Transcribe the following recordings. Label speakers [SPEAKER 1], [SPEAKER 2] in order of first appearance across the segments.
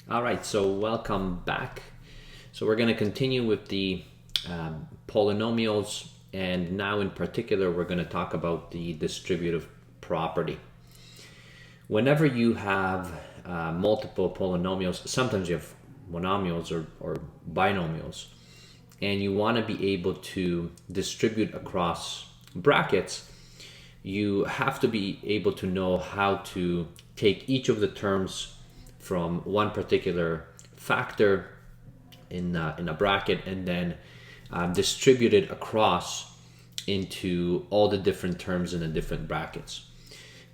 [SPEAKER 1] All right, so welcome back. So we're going to continue with the polynomials, and now in particular we're going to talk about the distributive property. Whenever you have multiple polynomials, sometimes you have monomials or binomials, and you want to be able to distribute across brackets, you have to be able to know how to take each of the terms from one particular factor in a bracket and then distribute it across into all the different terms in the different brackets.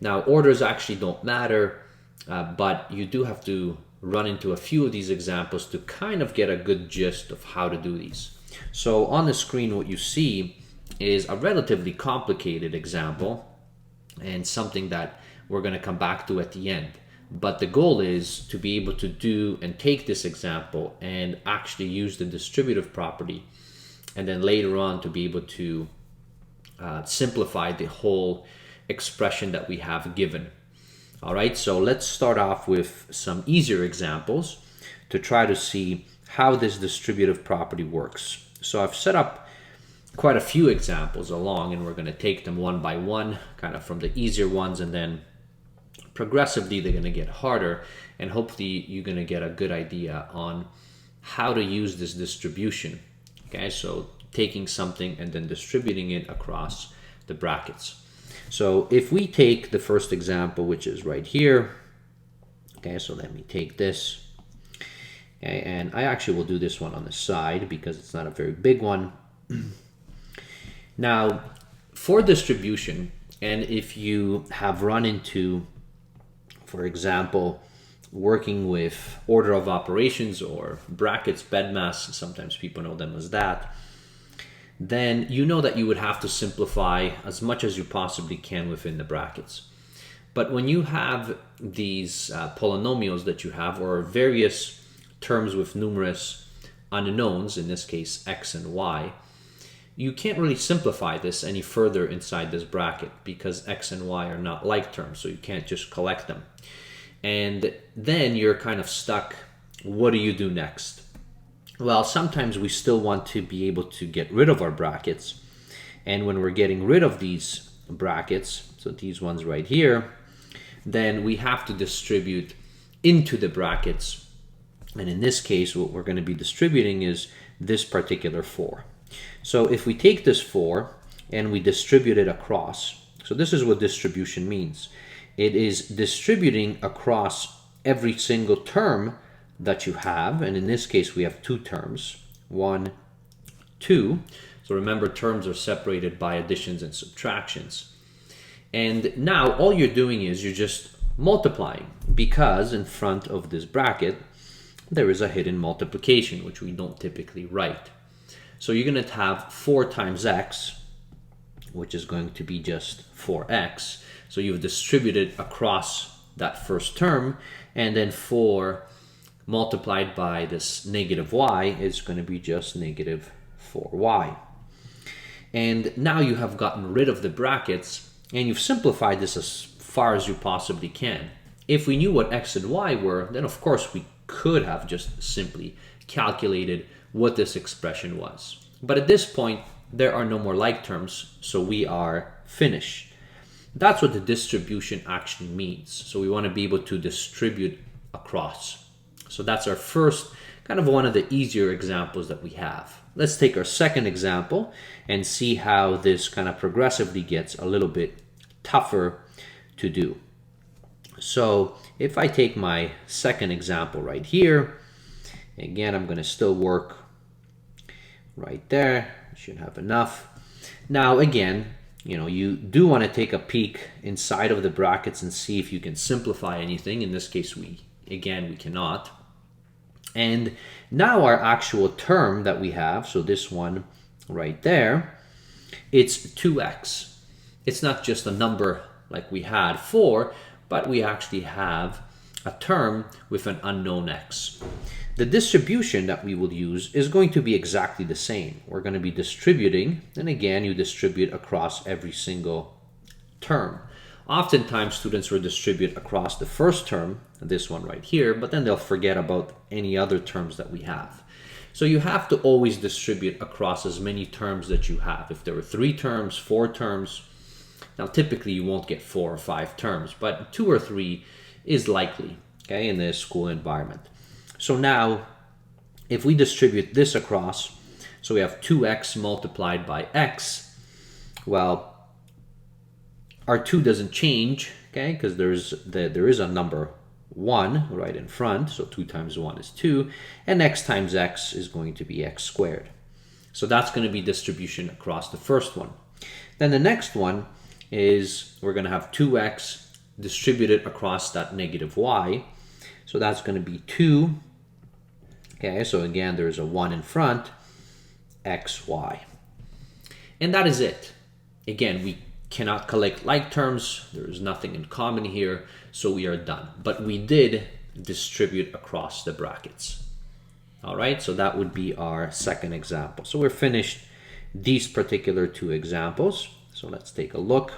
[SPEAKER 1] Now, orders actually don't matter, but you do have to run into a few of these examples to kind of get a good gist of how to do these. So on the screen, what you see is a relatively complicated example and something that we're going to come back to at the end. But the goal is to be able to do and take this example and actually use the distributive property, and then later on to be able to simplify the whole expression that we have given. All right, so let's start off with some easier examples to try to see how this distributive property works. So I've set up quite a few examples along, and we're going to take them one by one, kind of from the easier ones, and then progressively they're going to get harder, and hopefully you're going to get a good idea on how to use this distribution. Okay, so taking something and then distributing it across the brackets. So if we take the first example, which is right here, okay, so let me take this, okay, and I actually will do this one on the side because it's not a very big one. Now, for distribution, and if you have run into, for example, working with order of operations or brackets, bedmass, sometimes people know them as that, then you know that you would have to simplify as much as you possibly can within the brackets. But when you have these polynomials that you have, or various terms with numerous unknowns, in this case x and y, you can't really simplify this any further inside this bracket because x and y are not like terms, so you can't just collect them. And then you're kind of stuck. What do you do next? Well, sometimes we still want to be able to get rid of our brackets. And when we're getting rid of these brackets, so these ones right here, then we have to distribute into the brackets. And in this case, what we're going to be distributing is this particular 4. So if we take this 4 and we distribute it across, so this is what distribution means. It is distributing across every single term that you have, and in this case we have 2 terms, 1, 2. So remember, terms are separated by additions and subtractions. And now all you're doing is you're just multiplying, because in front of this bracket there is a hidden multiplication, which we don't typically write. So you're going to have 4 times x, which is going to be just 4x. So you've distributed across that first term, and then 4 multiplied by this negative y is going to be just negative 4y. And now you have gotten rid of the brackets, and you've simplified this as far as you possibly can. If we knew what x and y were, then of course we could have just simply calculated what this expression was. But at this point, there are no more like terms, so we are finished. That's what the distribution actually means. So we want to be able to distribute across. So that's our first, kind of one of the easier examples that we have. Let's take our second example and see how this kind of progressively gets a little bit tougher to do. So if I take my second example right here, again, I'm going to still work right there. I should have enough. Now, again, you do want to take a peek inside of the brackets and see if you can simplify anything. In this case, we cannot. And now our actual term that we have, so this one right there, it's 2x. It's not just a number like we had 4, but we actually have a term with an unknown x. The distribution that we will use is going to be exactly the same. We're going to be distributing, and again, you distribute across every single term. Oftentimes students will distribute across the first term, this one right here, but then they'll forget about any other terms that we have. So you have to always distribute across as many terms that you have. If there were 3 terms, 4 terms, now typically you won't get 4 or 5 terms, but 2 or 3 is likely, okay, in the school environment. So now, if we distribute this across, so we have 2x multiplied by x, well, our 2 doesn't change, okay, because there is a number 1 right in front, so 2 times 1 is 2, and x times x is going to be x squared. So that's going to be distribution across the first one. Then the next one is we're going to have 2x distributed across that negative y, so that's going to be 2, okay, so again there's a 1 in front, xy. And that is it. Again, we cannot collect like terms, there is nothing in common here, so we are done. But we did distribute across the brackets. All right, so that would be our second example. So we're finished these particular 2 examples. So let's take a look.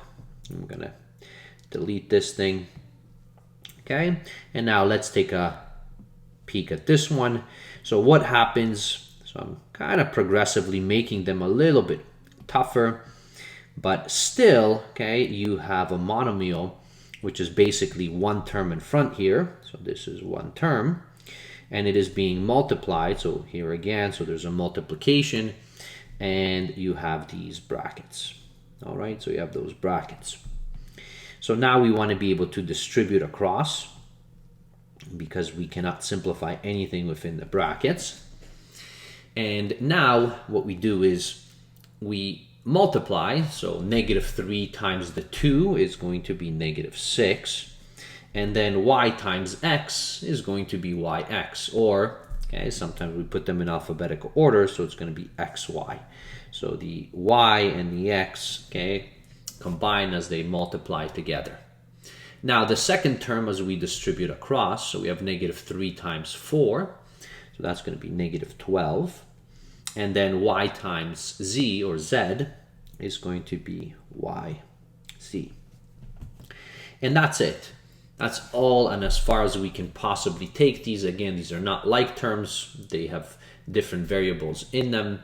[SPEAKER 1] I'm gonna delete this thing. Okay, and now let's take a peek at this one. So what happens, so I'm kind of progressively making them a little bit tougher, but still, okay, you have a monomial, which is basically 1 term in front here. So this is 1 term, and it is being multiplied. So here again, so there's a multiplication, and you have these brackets. All right, so you have those brackets. So now we want to be able to distribute across, because we cannot simplify anything within the brackets. And now what we do is we multiply, so -3 times the 2 is going to be -6, and then y times x is going to be yx, or okay, sometimes we put them in alphabetical order, so it's going to be xy. So the y and the x, okay, combine as they multiply together. Now the second term as we distribute across, so we have -3 times 4, so that's going to be -12. And then y times z, or z, is going to be yc. And that's it. That's all, and as far as we can possibly take these. Again, these are not like terms. They have different variables in them,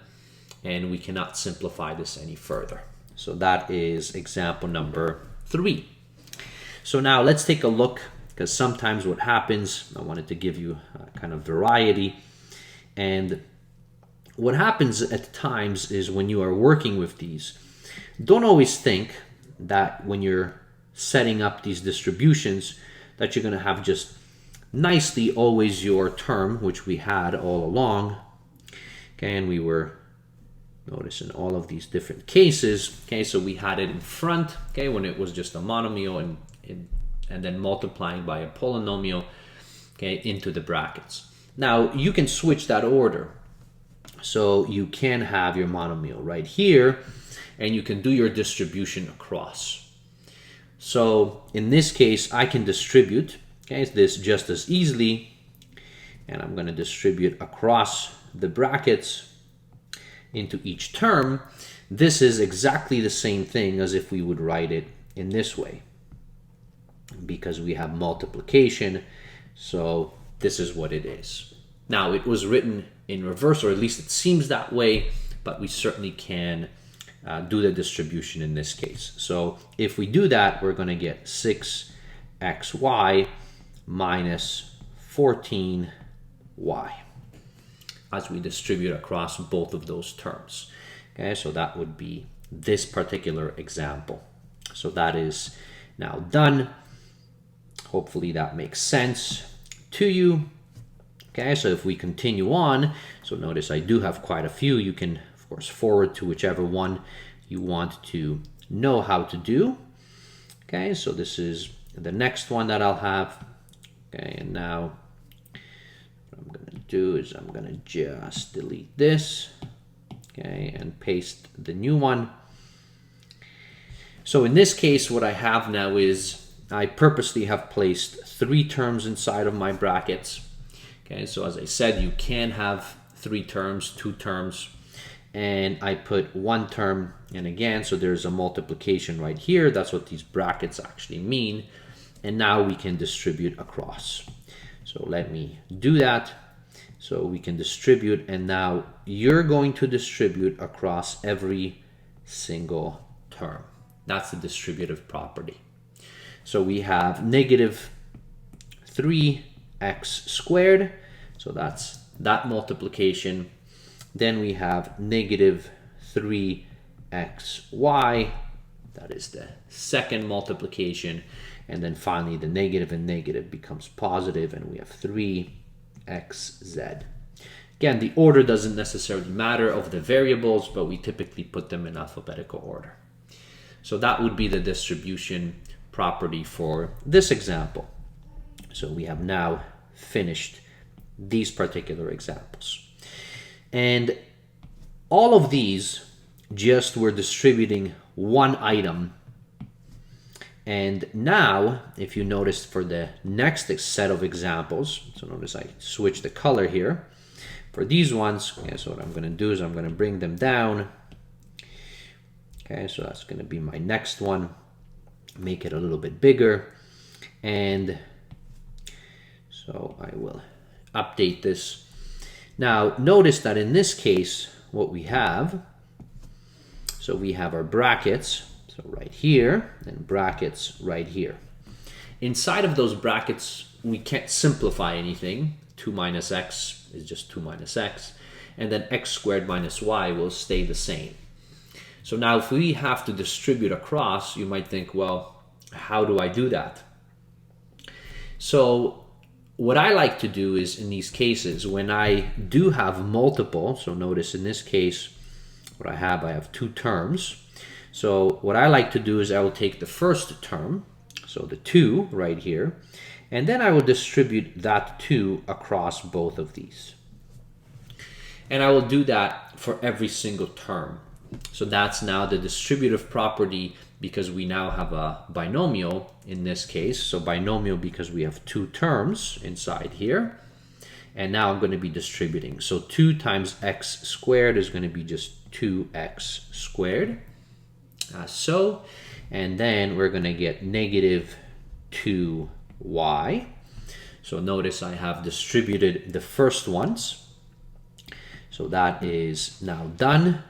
[SPEAKER 1] and we cannot simplify this any further. So that is example number 3. So now let's take a look, because sometimes what happens, I wanted to give you a kind of variety, and what happens at times is when you are working with these, don't always think that when you're setting up these distributions that you're going to have just nicely always your term, which we had all along. Okay, and we were, notice in all of these different cases, okay, so we had it in front, okay, when it was just a monomial, and then multiplying by a polynomial, okay, into the brackets. Now you can switch that order. So you can have your monomial right here, and you can do your distribution across. So in this case, I can distribute, okay, this just as easily, and I'm going to distribute across the brackets into each term. This is exactly the same thing as if we would write it in this way, because we have multiplication. So this is what it is. Now it was written in reverse, or at least it seems that way, but we certainly can do the distribution in this case. So if we do that, we're going to get 6xy minus 14y as we distribute across both of those terms. Okay, so that would be this particular example. So that is now done. Hopefully that makes sense to you. Okay, so if we continue on, so notice I do have quite a few. You can, of course, forward to whichever one you want to know how to do. Okay, so this is the next one that I'll have. Okay, and now what I'm going to do is I'm going to just delete this, okay, and paste the new one. So in this case, what I have now is I purposely have placed 3 terms inside of my brackets. Okay, so as I said, you can have 3 terms, 2 terms, and I put one term in again, so there's a multiplication right here. That's what these brackets actually mean. And now we can distribute across. So let me do that. So we can distribute, and now you're going to distribute across every single term. That's the distributive property. So we have negative 3x squared. So that's that multiplication. Then we have negative 3xy. That is the second multiplication. And then finally the negative and negative becomes positive, and we have 3xz. Again, the order doesn't necessarily matter of the variables, but we typically put them in alphabetical order. So that would be the distribution property for this example. So we have now finished these particular examples. And all of these just were distributing one item. And now, if you notice for the next set of examples, so notice I switch the color here. For these ones, okay, so what I'm going to do is I'm going to bring them down. Okay, so that's going to be my next one. Make it a little bit bigger. And so I will update this. Now, notice that in this case, what we have, so we have our brackets, so right here, and brackets right here. Inside of those brackets, we can't simplify anything. 2 minus x is just 2 minus x, and then x squared minus y will stay the same. So now if we have to distribute across, you might think, well, how do I do that? So what I like to do is, in these cases, when I do have multiple, so notice in this case, what I have 2 terms. So what I like to do is I will take the first term, so the 2 right here, and then I will distribute that 2 across both of these. And I will do that for every single term. So that's now the distributive property, because we now have a binomial in this case. So binomial because we have 2 terms inside here. And now I'm going to be distributing. So 2 times x squared is going to be just 2x squared. So, and then we're going to get negative 2y. So notice I have distributed the first ones. So that is now done.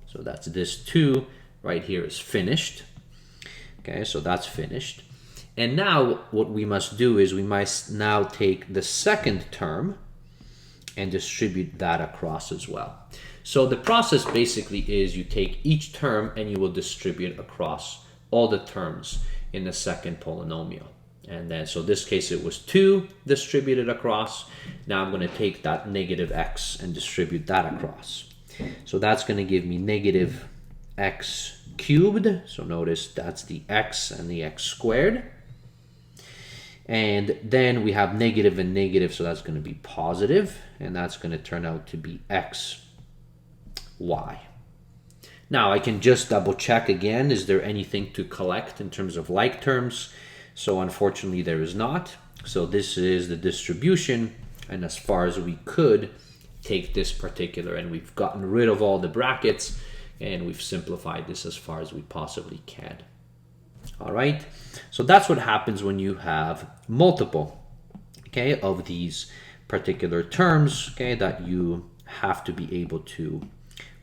[SPEAKER 1] So that's this 2 right here is finished. Okay, so that's finished. And now what we must do is we must now take the second term and distribute that across as well. So the process basically is you take each term and you will distribute across all the terms in the second polynomial. And then, so this case it was 2 distributed across. Now I'm going to take that negative x and distribute that across. So that's going to give me negative x cubed. So notice that's the x and the x squared. And then we have negative and negative, so that's going to be positive, and that's going to turn out to be x, y. Now I can just double check again, is there anything to collect in terms of like terms? So unfortunately there is not. So this is the distribution, and as far as we could take this particular, and we've gotten rid of all the brackets, and we've simplified this as far as we possibly can. All right, so that's what happens when you have multiple, okay, of these particular terms, okay, that you have to be able to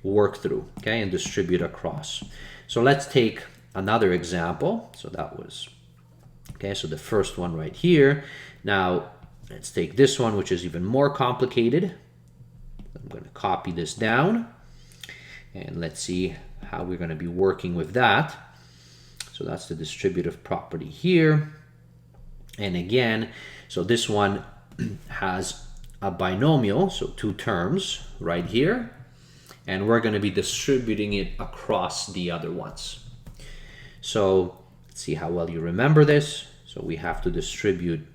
[SPEAKER 1] work through, okay, and distribute across. So let's take another example. So that was, okay, so the first one right here. Now let's take this one, which is even more complicated. I'm going to copy this down, and let's see how we're going to be working with that. So that's the distributive property here. And again, so this one has a binomial, so 2 terms right here. And we're going to be distributing it across the other ones. So let's see how well you remember this. So we have to distribute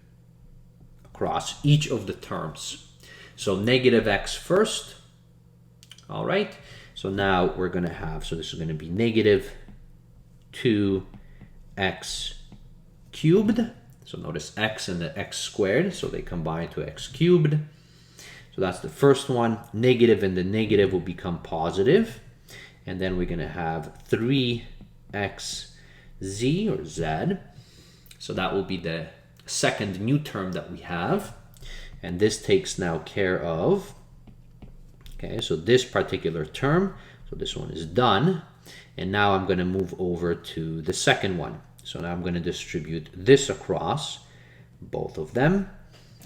[SPEAKER 1] across each of the terms. So negative x first. All right. So now we're going to have, so this is going to be negative 2x cubed. So notice x and the x squared, so they combine to x cubed. So that's the first one. Negative and the negative will become positive. And then we're going to have 3xz or z. So that will be the second new term that we have. And this takes now care of, okay, so this particular term. So this one is done. And now I'm going to move over to the second one. So now I'm going to distribute this across both of them.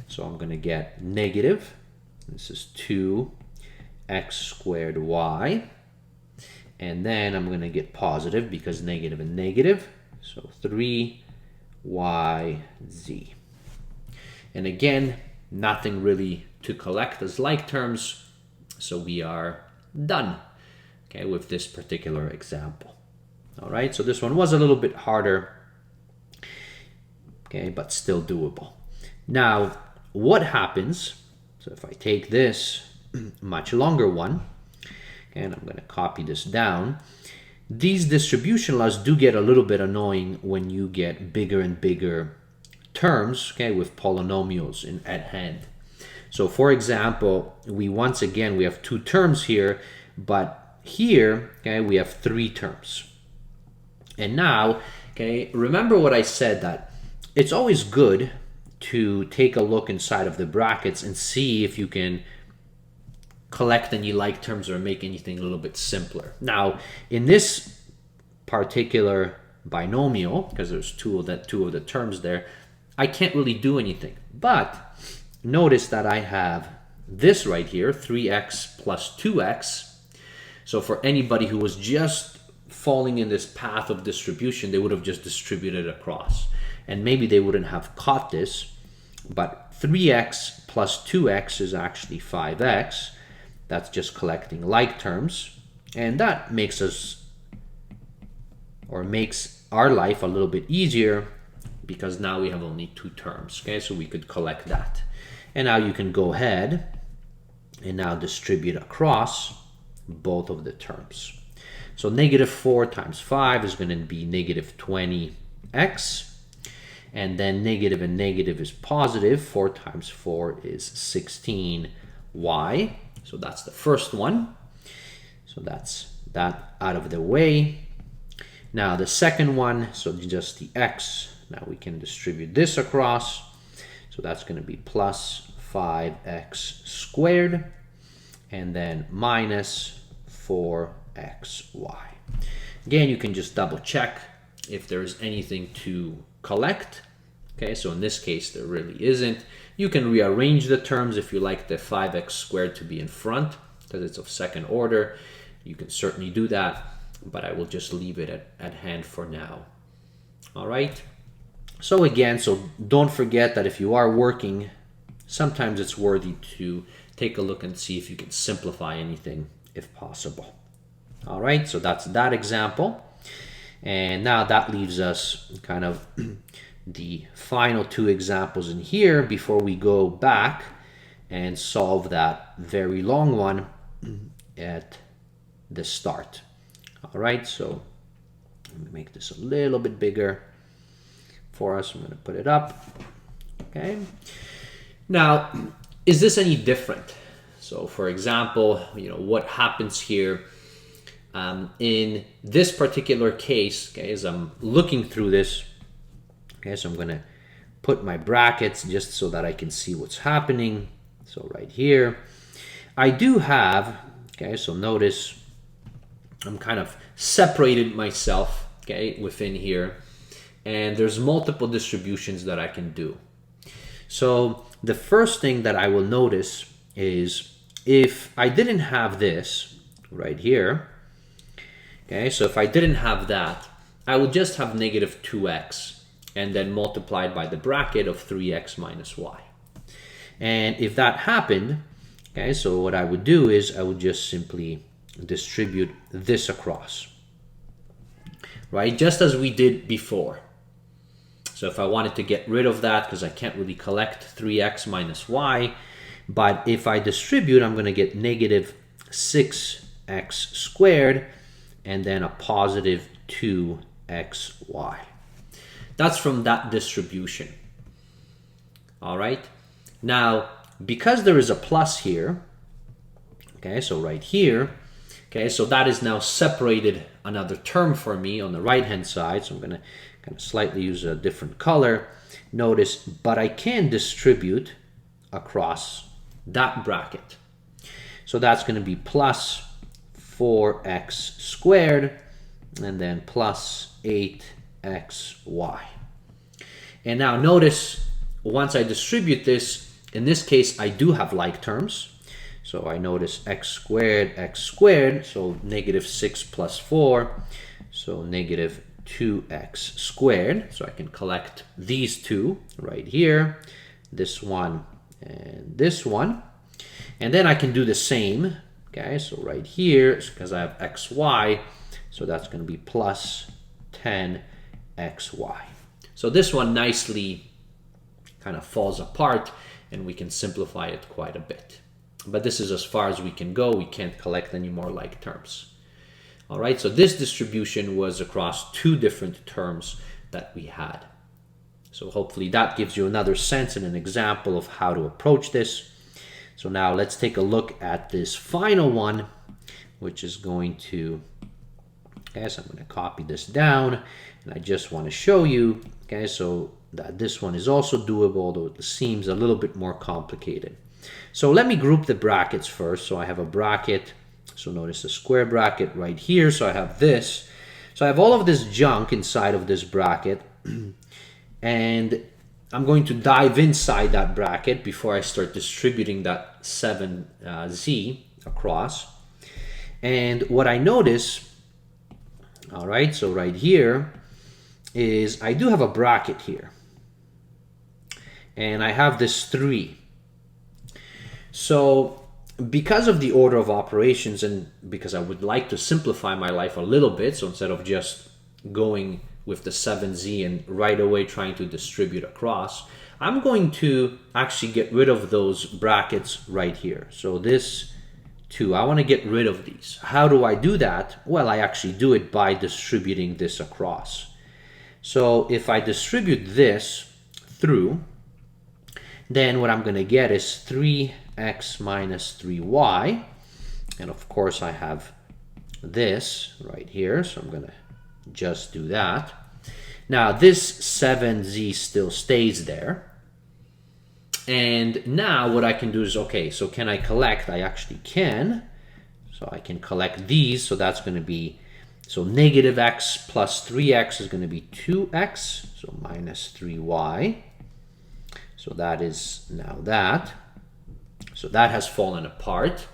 [SPEAKER 1] So I'm going to get negative. This is 2x squared y. And then I'm going to get positive because negative and negative. So 3yz. And again, nothing really to collect as like terms. So we are done, okay, with this particular example. All right, so this one was a little bit harder, okay, but still doable. Now, what happens, so if I take this much longer one, and I'm going to copy this down, these distribution laws do get a little bit annoying when you get bigger and bigger terms, okay, with polynomials at hand. So for example, we have two terms here, but here, okay, we have three terms. And now, okay, remember what I said, that it's always good to take a look inside of the brackets and see if you can collect any like terms or make anything a little bit simpler. Now, in this particular binomial, because there's two of the terms there, I can't really do anything. But notice that I have this right here, 3x plus 2x. So for anybody who was just falling in this path of distribution, they would have just distributed across. And maybe they wouldn't have caught this, but 3x plus 2x is actually 5x. That's just collecting like terms. And that makes our life a little bit easier because now we have only two terms. Okay, so we could collect that. And now you can go ahead and now distribute across both of the terms. So negative 4 times 5 is going to be negative 20x. And then negative and negative is positive. 4 times 4 is 16y. So that's the first one. So that's that out of the way. Now the second one, so just the x. Now we can distribute this across. So that's going to be plus 5x squared. And then minus 4xy. Again, you can just double check if there's anything to collect. Okay, so in this case, there really isn't. You can rearrange the terms if you like the 5x squared to be in front, because it's of second order. You can certainly do that, but I will just leave it at hand for now. All right. So again, so don't forget that if you are working, sometimes it's worthy to take a look and see if you can simplify anything if possible. All right, so that's that example. And now that leaves us kind of the final two examples in here before we go back and solve that very long one at the start. All right, so let me make this a little bit bigger for us. I'm going to put it up. Okay. Now, is this any different? So for example, what happens here in this particular case, okay, as I'm looking through this, okay, so I'm going to put my brackets just so that I can see what's happening. So right here, I do have, okay, so notice I'm kind of separated myself, okay, within here, and there's multiple distributions that I can do. So the first thing that I will notice is if I didn't have this right here, okay, so if I didn't have that, I would just have negative 2x and then multiplied by the bracket of 3x minus y. And if that happened, okay, so what I would do is I would just simply distribute this across, right? Just as we did before. So if I wanted to get rid of that, because I can't really collect 3x minus y, but if I distribute, I'm going to get negative 6x squared and then a positive 2xy. That's from that distribution. All right. Now, because there is a plus here, okay, so right here, okay, so that is now separated another term for me on the right-hand side. So I'm going to kind of slightly use a different color. Notice, but I can distribute across that bracket. So that's going to be plus 4x squared and then plus 8xy. And now notice, once I distribute this, in this case, I do have like terms. So I notice x squared, so negative 6 plus 4, so negative 2x squared. So I can collect these two right here, this one and this one. And then I can do the same, okay, so right here, because I have xy, so that's going to be plus 10xy. So this one nicely kind of falls apart, and we can simplify it quite a bit. But this is as far as we can go. We can't collect any more like terms. All right, so this distribution was across two different terms that we had. So hopefully that gives you another sense and an example of how to approach this. So now let's take a look at this final one, which is going to, okay, so I'm going to copy this down, and I just want to show you, okay, so that this one is also doable, although it seems a little bit more complicated. So let me group the brackets first. So I have a bracket, so notice the square bracket right here. So I have this. So I have all of this junk inside of this bracket, and I'm going to dive inside that bracket before I start distributing that 7z across. And what I notice, all right, so right here is I do have a bracket here. And I have this 3. So because of the order of operations and because I would like to simplify my life a little bit, so instead of just going with the 7z and right away trying to distribute across, I'm going to actually get rid of those brackets right here. So this 2, I want to get rid of these. How do I do that? Well, I actually do it by distributing this across. So if I distribute this through, then what I'm going to get is 3x minus 3y. And of course, I have this right here. So I'm going to just do that. Now, this 7z still stays there. And now what I can do is, okay, so can I collect? I actually can. So I can collect these. So that's going to be, so negative x plus 3x is going to be 2x. So minus 3y. So that is now that. So that has fallen apart.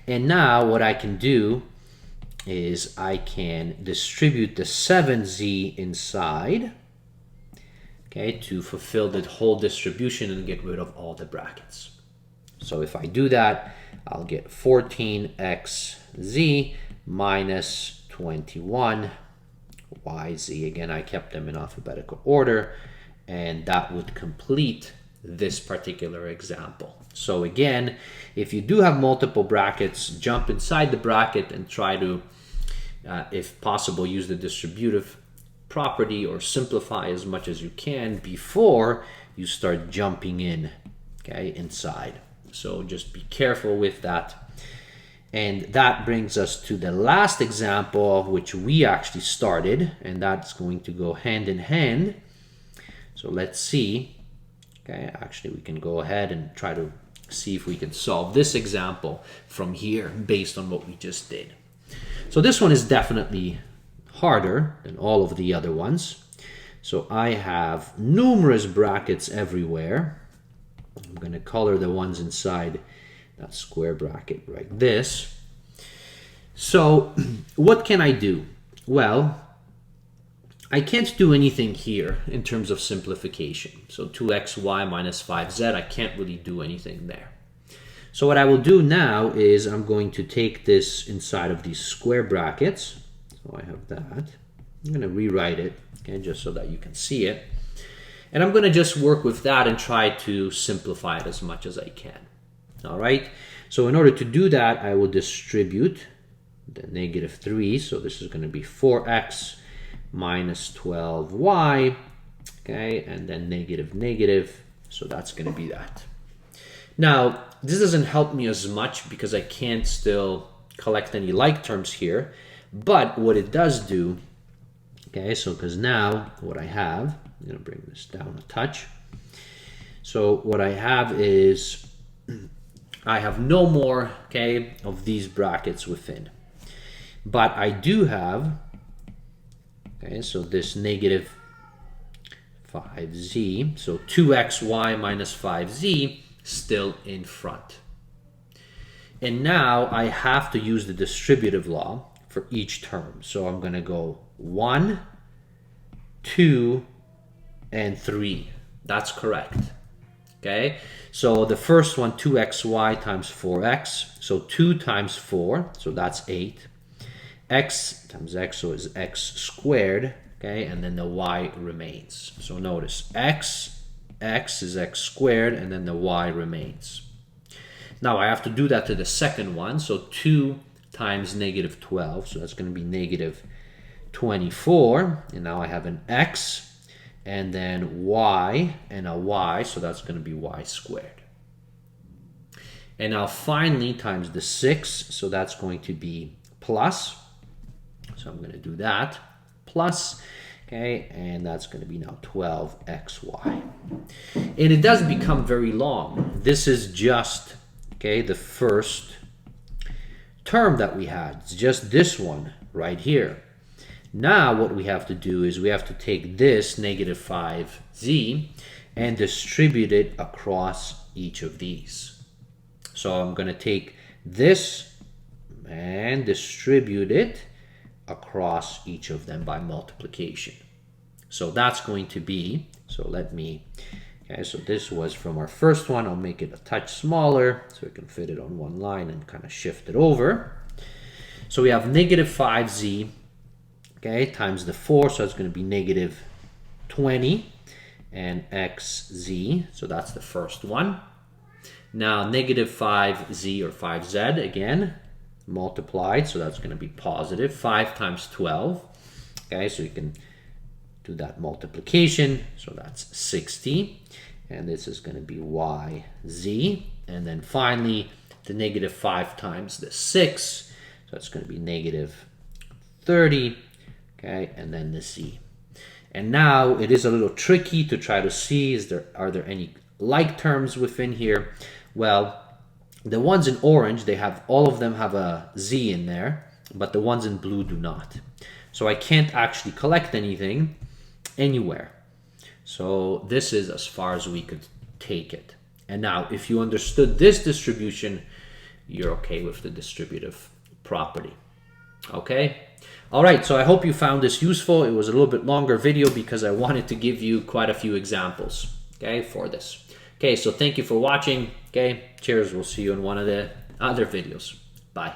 [SPEAKER 1] And now what I can do is I can distribute the 7z inside, okay, to fulfill the whole distribution and get rid of all the brackets. So if I do that, I'll get 14xz minus 21yz. Again, I kept them in alphabetical order. And that would complete this particular example. So again, if you do have multiple brackets, jump inside the bracket and try to, if possible, use the distributive property or simplify as much as you can before you start jumping in, okay, inside. So just be careful with that. And that brings us to the last example, which we actually started, and that's going to go hand in hand. So let's see, okay, actually we can go ahead and try to see if we can solve this example from here based on what we just did. So this one is definitely harder than all of the other ones. So I have numerous brackets everywhere. I'm going to color the ones inside that square bracket like this. So what can I do? Well, I can't do anything here in terms of simplification. So 2xy minus 5z, I can't really do anything there. So what I will do now is I'm going to take this inside of these square brackets. So I have that. I'm going to rewrite it, okay, just so that you can see it. And I'm going to just work with that and try to simplify it as much as I can. All right. So in order to do that, I will distribute the negative 3. So this is going to be 4x minus 12y, okay, and then negative, negative, so that's going to be that. Now, this doesn't help me as much because I can't still collect any like terms here. But what it does do, okay, so because now what I have, I'm going to bring this down a touch. So what I have is I have no more, okay, of these brackets within. But I do have, okay, so this negative 5z, so 2xy minus 5z still in front. And now I have to use the distributive law for each term. So I'm going to go 1, 2, and 3. That's correct. Okay, so the first one, 2xy times 4x, so 2 times 4, so that's 8. X times x, so is x squared, okay, and then the y remains. So notice x is x squared, and then the y remains. Now I have to do that to the second one, so 2 times negative 12, so that's going to be negative 24, and now I have an x, and then y and a y, so that's going to be y squared. And now finally times the 6, so that's going to be plus, so I'm going to do that, plus, okay, and that's going to be now 12xy. And it does become very long. This is just, okay, the first term that we had. It's just this one right here. Now what we have to do is we have to take this negative 5z and distribute it across each of these. So I'm going to take this and distribute it across each of them by multiplication. So that's going to be, so let me, okay, so this was from our first one. I'll make it a touch smaller so we can fit it on one line and kind of shift it over. So we have negative 5z, okay, times the 4, so it's going to be negative 20, and xz, so that's the first one. Now negative 5z or 5z again, multiplied, so that's going to be positive 5 times 12, okay, so you can do that multiplication, so that's 60, and this is going to be yz, and then finally the negative 5 times the 6, so it's going to be negative 30, okay, and then the z. And now it is a little tricky to try to see, are there any like terms within here? Well, the ones in orange, all of them have a z in there, but the ones in blue do not. So I can't actually collect anything anywhere. So this is as far as we could take it. And now, if you understood this distribution, you're okay with the distributive property. Okay? All right, so I hope you found this useful. It was a little bit longer video because I wanted to give you quite a few examples, okay, for this. Okay, so thank you for watching. Okay, cheers. We'll see you in one of the other videos. Bye.